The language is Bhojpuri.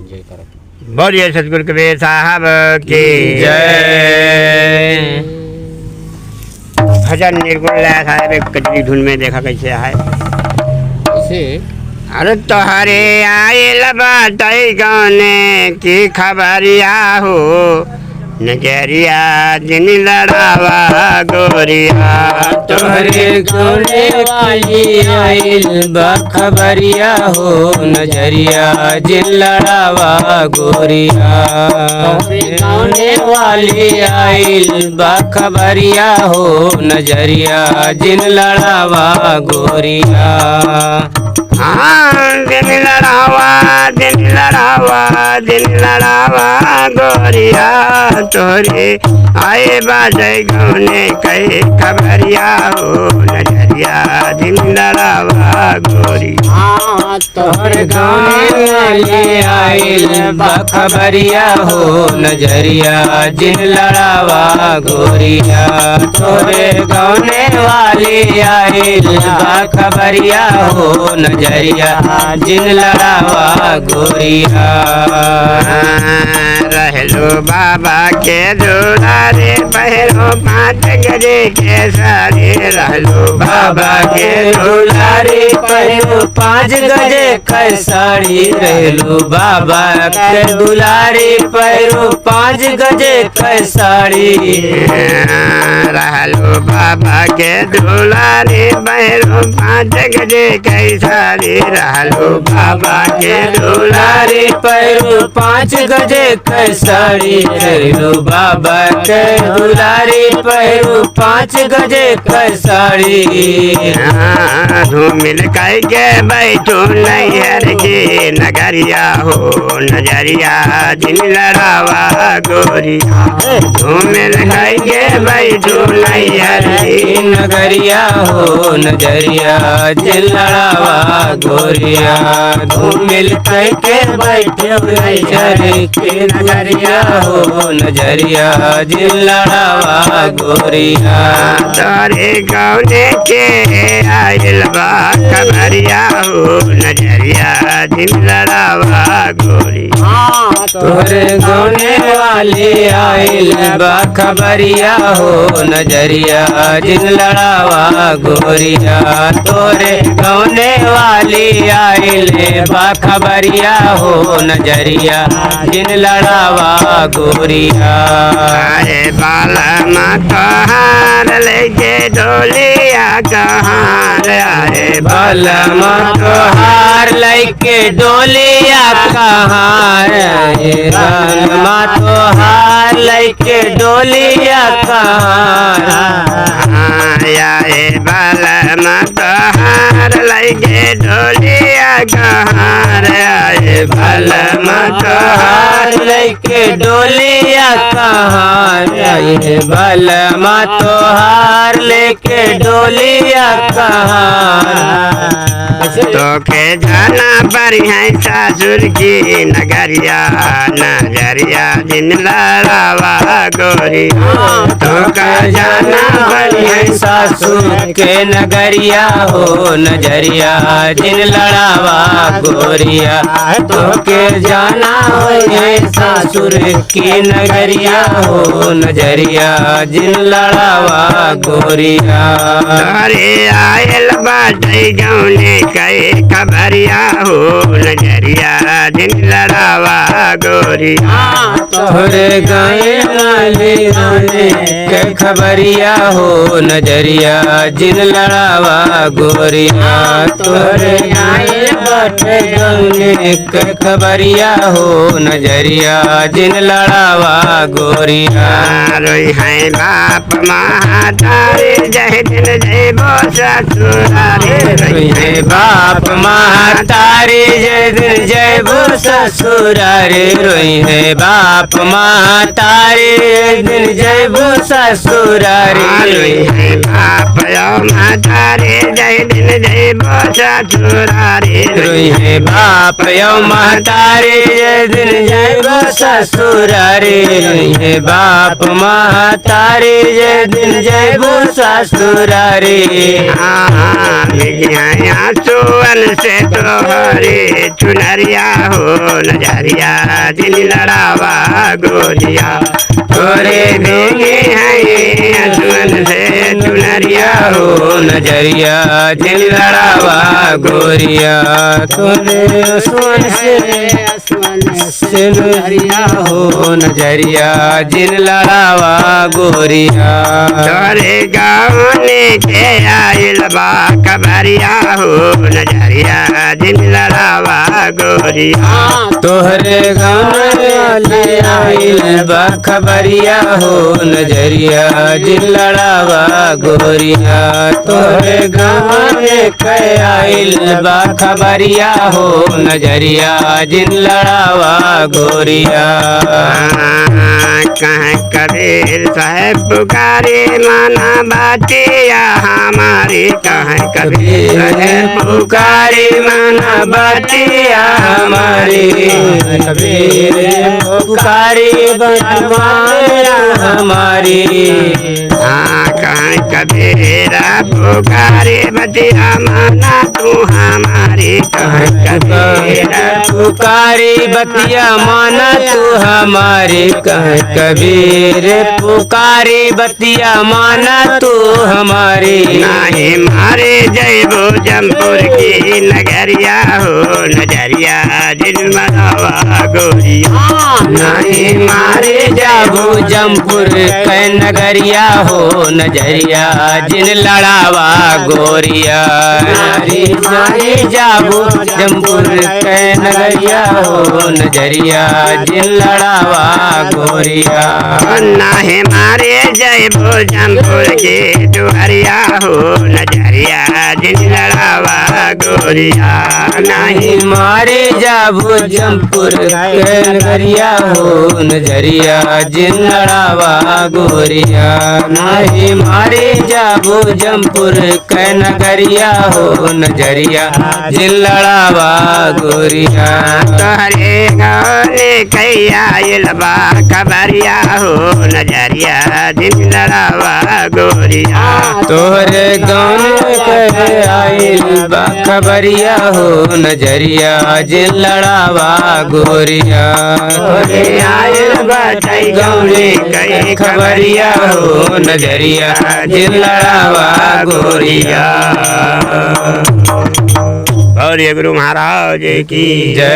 जय करो। बोलिए सतगुरु कबीर साहब की जय। भजन निर्गुण लय साहब एक कजरी धुन में देखा कैसे है। कैसे? अरे तोहरे आयल बाटई गाने की खबरिया हो, नजरिया जिन लड़ावा गोरिया। तोहरे गाने वाली आइल बखबरिया हो, नजरिया जिन लड़ावा गोरिया। तोहरे गाने वाली आइल बखबरिया हो, नजरिया जिन लड़ावा गोरिया। हाँ दिन लड़ावा दिन लड़ावा दिन लड़ावा गोरिया, तोरे आए बाजे गौने कहे खबरिया हो, नजरिया दिन लड़ावा गोरिया। तोहर गाने वाली आइल बखबरिया हो, नजरिया जिन लड़ावा गोरिया। तोरे गाने वाली आइल बखबरिया हो, नजरिया जिन लड़ावा गोरिया। रहलो बाबा के दुलारे पहरो 5 गजे के सारे। रहलो बाबा के दुलारे पहरो 5 गजे के साड़ी। रहलो बाबा के दुलारे पहरो 5 गजे के साड़ी। रहलो बाबा के दुलारे पहरो 5 गजे के साड़ी। रहलो बाबा के दुलारे पहरो 5 गजे के साड़ी। रहलो बाबा के दुलारे पहरो 5 गजे के साड़ी। मिल के बैठो नैहर के नगरिया हो, नजरिया जिन लड़ावा गोरिया। मिल के बैठो नैहर के नगरिया हो, नजरिया जिन लड़ावा गोरिया। मिल के बैठो नैहर के नगरिया हो, नजरिया जिन लड़ावा गोरिया। तोरे गौने के आइल बा खबरिया हो, नजरिया जिन लड़ावा गोरिया। तोरे गाने वाले आइल बखबरिया हो, नजरिया जिन लड़ावा गोरिया। तोरे गाने वाली आइल बखबरिया हो, नजरिया जिन लड़ावा गोरिया। अरे बाला तोहार लेके डोलिया कहाँ। अरे बालमा तोहार लैके डोलिया कहाँ। बालमा तोहार लैके डोलिया कहाँ। आए बालमा तोहार लेके डोलिया कहाँ। आए बालमा तोहार लैके डोलिया कहाँ। बालमा तोहार लेके डोलिया कहाँ। तो के जाना पर है सासुर की नगरिया, नजरिया जिन लड़ावा गोरिया। तो का जाना पर है सासुर के नगरिया हो, नजरिया जिन लड़ावा गोरिया। तो के जाना है सासुर की नगरिया हो, नजरिया जिन लड़ावा गोरिया। तोरे आयल बाटे गौने कहे खबरिया हो, नजरिया जिन लड़ावा गोरिया। तोहरे गाए वाले गाने के खबरिया हो, नजरिया जिन लड़ावा गोरिया। तोहरे गाए बाटे गाने के खबरिया हो, नजरिया जिन लड़ावा गोरिया। रोई है बाप महातारे जय दिन जय बो ससुरारे। रोई है बाप महातारे जय दिन जय बो ससुरारे। रोई है बाप माँ तारे दिन जयबू ससुरारी रोई है बाप माँ तारे जय दिन जयबू ससुरारी रोई है बाप माँ तारे जय दिन जयबू ससुरारी रोई है बाप माँ तारे जय दिन जयबू ससुरारी सुवन से तोहरे चुनरिया हो नजरिया दिल लड़ावा गोरिया तोरे देंगे हैं सुवन से चुनरिया हो नजरिया दिल लड़ावा गोरिया तोरे सुवन से नजरिया हो नजरिया दिल लड़ावा गोरिया तोरे गाँव के आइल बा खबरिया हो नजरिया दिल लड़ावा गोरिया तोहरे गाँव ले आइल बा खबरिया हो नजरिया दिल लड़ावा गोरिया तोहरे गाँव आइल बा खबरिया हो नजरिया दिल लड़ावा गोरिया कहाँ कबीर साहेब पुकारे माना बातिया हमारी कहाँ कबीर साहेब पुकारे माना बातिया हमारी कबीर पुकारे बतवाया हमारी कहाँ कबीर पुकारे बतिया माना तू हमारी कहाँ कबीर पुकारे बतिया माना तू हमारी कहाँ कबीर पुकारे बतिया माना तू हमारी नहीं मारे जयबो जमपुर की नगरिया हो नजरिया दिल मनावा गोरिया नहीं मारे जाबू जमपुर कै नगरिया हो नजरिया जिन लड़ावा गोरिया मारे जाबू जमपुर कै नगरिया हो नजरिया जिन लड़ावा गोरिया नहीं मारे जयबो जमपुर की दुहरिया हो नजरिया दिल लड़ावा गोरिया नहीं मारे जाबू जमपुर कै नगरिया हो नजरिया जिन लड़ावा गोरिया नहीं मारे जाबू जमपुर कै नगरिया हो नजरिया जिन लड़ावा गोरिया तोहरे गाँव कैया बा खबरिया हो नजरिया दिल लड़ावा गोरिया तोहरे गाँव आइल बा खबरिया हो नजरिया जिन लड़ावा गोरिया तोहरे आइल बा गाँव कई खबरिया हो नजरिया जिन लड़ावा गोरिया और ये गुरु महाराज की जय।